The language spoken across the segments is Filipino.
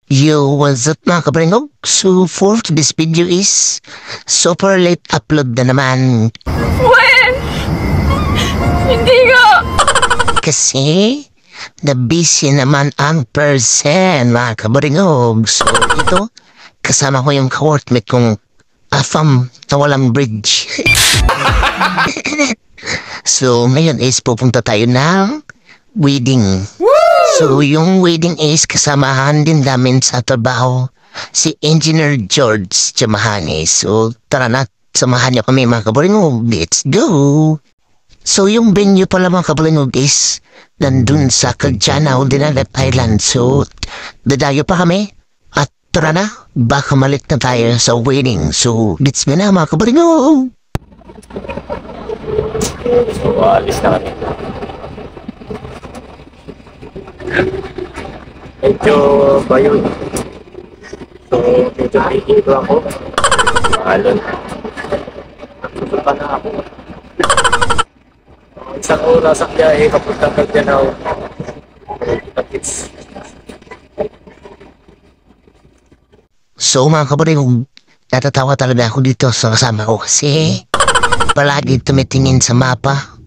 Yo, what's up mga kabringog? So, for this video is super late upload na naman. When? Hindi nga! Kasi, na-busy naman ang person mga kabringog. So, ito, kasama ko yung ka-workmate kong afam na walang bridge. So, ngayon is pupunta tayo ng wedding. So, yung wedding is kasamahan din namin sa trabaho si Engineer George Chamahani. So, tara na, samahan niyo kami mga kabalingog. Let's go! So, yung venue pala mga kabalingog is nandun sa Caggianao, Dinagat Island. So, dadayo pa kami at tara na, baka malit na tayo sa wedding. So, let's go na mga kabalingog! So, alis na kami. Medyo bayon. So, medyo nahihilo ako. Alon. Nagsusulpa na ako. Isang oras ang biyahe kapunta Caggianao. So mga kabalingog, natatawa talaga ako dito sa kasama ko kasi palagi tumitingin sa mapa.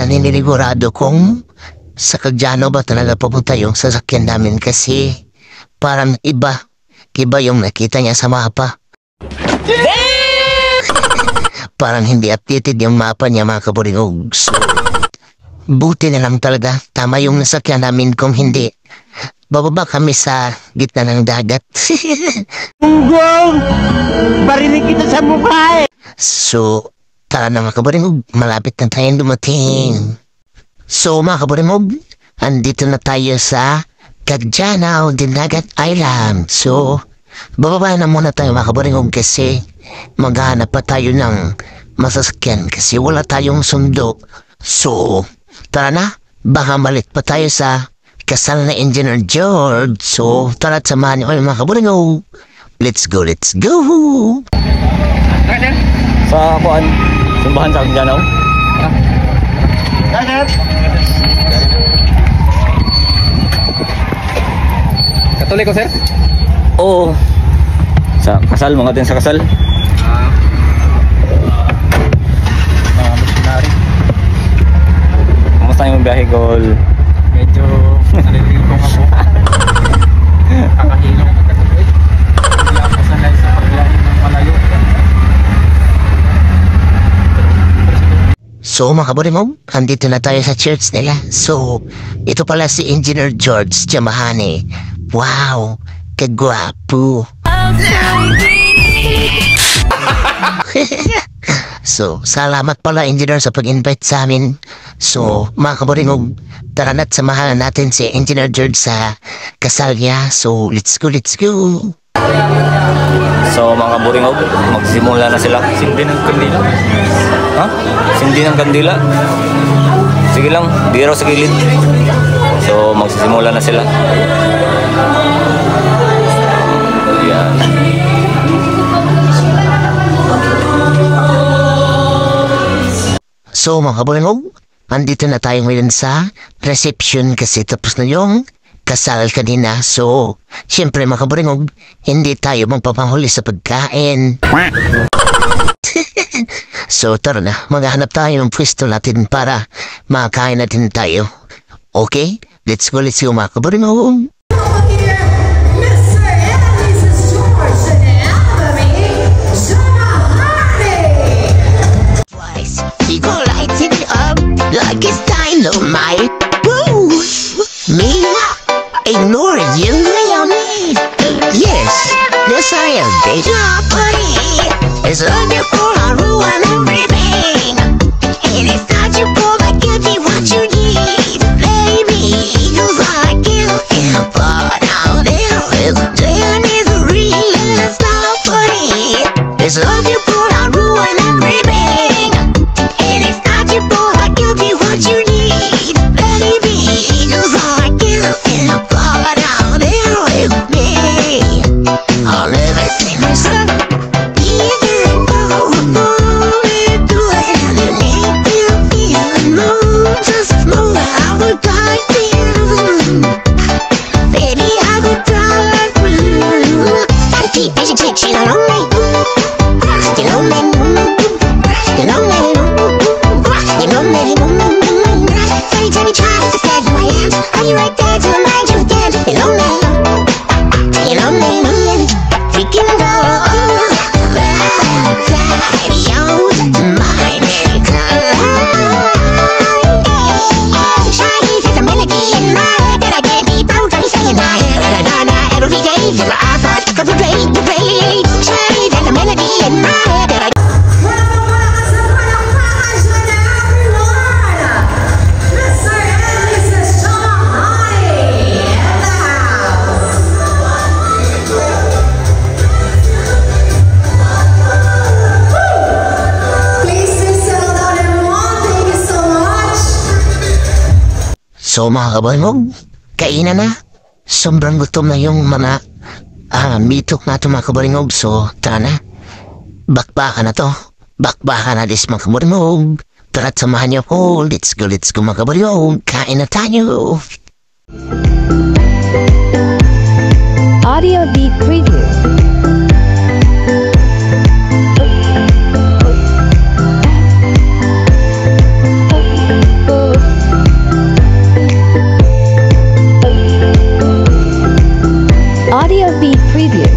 Naninigurado kung sa Caggianao ba talaga pupunta yung sasakyan namin kasi parang iba yung nakita niya sa mapa. Parang hindi updated yung mapa niya mga kabalingog. So, buti na lang talaga tama yung nasakyan namin kung hindi. Bababa kami sa gitna ng dagat. Punggong! Barinig kita sa mukha eh! So, tara na mga kabalingog, malapit na tayong dumating. So mga kabalingog, andito na tayo sa Caggianao, Dinagat Island. So, bababa na muna tayo mga kabalingog kasi maghanap pa tayo ng masasakyan kasi wala tayong sundo. So, tara na, baka malit pa tayo sa kasal na Engineer George. So, tara at samahan niyo kayo mga kabalingog. Let's go, let's go! Sa kuan, simbahan sa Caggianao. Katoliko, sir? Oo. Sa kasal, mga din sa kasal. Mga missionary. Kamusta yung biyahe, Gol? Medyo nalilitong ako. Kakahilong na katabi. Hindi ako sanay sa pagbiyahe ng malayo. So mga kabalingog, andito na tayo sa church nila. So, ito pala si Engineer George Chamahani. Wow, kagwapo. So, salamat pala Engineer sa pag-invite sa amin. So, mga kabalingog, tara na't samahan natin si Engineer George sa kasal niya. So, let's go, let's go. So, mga kaburingog, magsimula na sila. Sindi ng kandila. Ha? Sindi ng kandila. Sige lang, di raw sa gilid. So, magsisimula na sila. Yan. So mga kabalingog, andito na tayo ngayon sa reception kasi tapos na yung kasal kanina. So, syempre mga kabalingog, hindi tayo magpapanghuli sa pagkain. So tara na, maghahanap tayo ng pwesto natin para makakain natin tayo. Okay? Let's go mga kabalingog. Eagle lights it up like it's dynamite. Woo! Me? Ignore you, Leonie. Yes, I am big. It's wonderful, I'll ruin everything. And it's not your fault, I give you what you need. Baby, eagles are guilty, but out there is a plan is real. It's not funny. It's not your fault, I'll ruin everything. And it's not your fault, I give you what you need. Baby, eagles are guilty, but out there with me. I'll never see myself. Even though So mga kabalingog, kainan na. Sobrang gutom na yung mga mitok na ito mga kabalingog. So tara na. Bakbakan na to. Bakbakan na dis mga kabalingog. Tara't samahan niyo ako. Let's go mga kabalingog. Kain na tayo. Audio Beat Preview. Audio Beat Preview.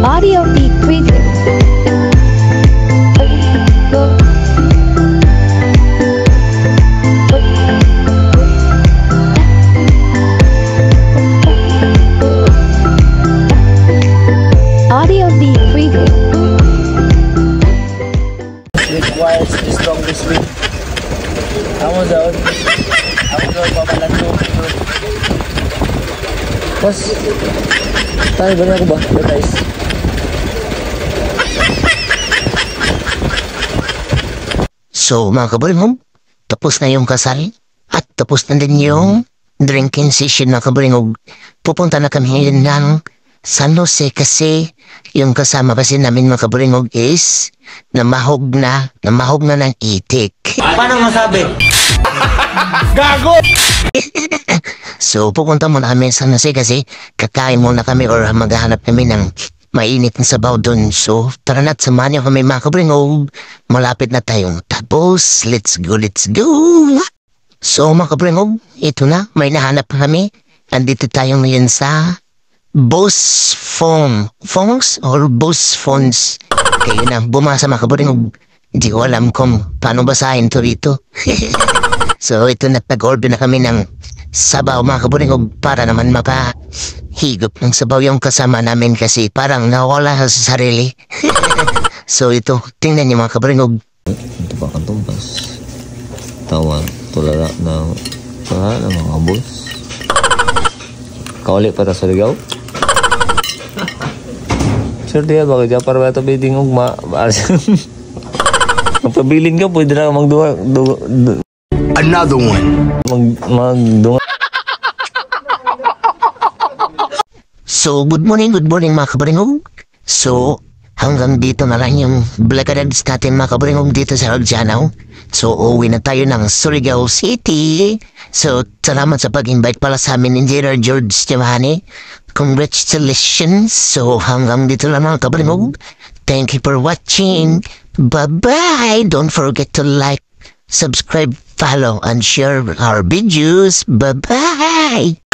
Audio Beat Preview. Audio Beat Preview. Requires the strongest wind. Ako daw papalanto. Pas, tayo ba ako ba? Guys. So mga kabalingog, tapos na yung kasal at tapos na din yung drinking session mga kabalingog. Pupunta na kami ngayon ng San Jose kasi yung kasama kasi namin mga kabalingog is namahog na ng itik. Paano masabi? So pupunta muna kami sa San Jose kasi kakain muna kami or maghahanap kami ng mainit na sabaw dun. So tara na't samahan niyo kami mga kabalingog. Malapit na tayong tapos. Let's go. So mga kabalingog, ito na, may nahanap kami. Andito tayo ngayon sa Boss Phones or Boss Phones. Kaya na, bumasa mga kabalingog. Hindi ko alam kung paano basahin to dito. So ito na, pag-order na kami ng sabaw mga kabalingog para naman higop ng sabaw yung kasama namin kasi parang nawala sa sarili. So ito, tingnan niyo mga kabalingog. Ito pa kang tumbas. Tawa, tulala ng mga boss. Kauli para sa ligaw. Sure dia, bakit dyan para ba ito biting ugma? Magpabilin ka, pwede na magduha. Another one. Magdunga. So good morning mga kabalingog. So hanggang dito na lang yung Blackareds natin mga kabalingog dito sa Arjanaw. So uwi na tayo ng Surigao City. So salamat sa pag-invite pala sa amin ni Engineer George Giovanni. Congratulations. So hanggang dito lang mga kabalingog. Thank you for watching. Bye-bye. Don't forget to like, subscribe, follow, and share our videos. Bye-bye.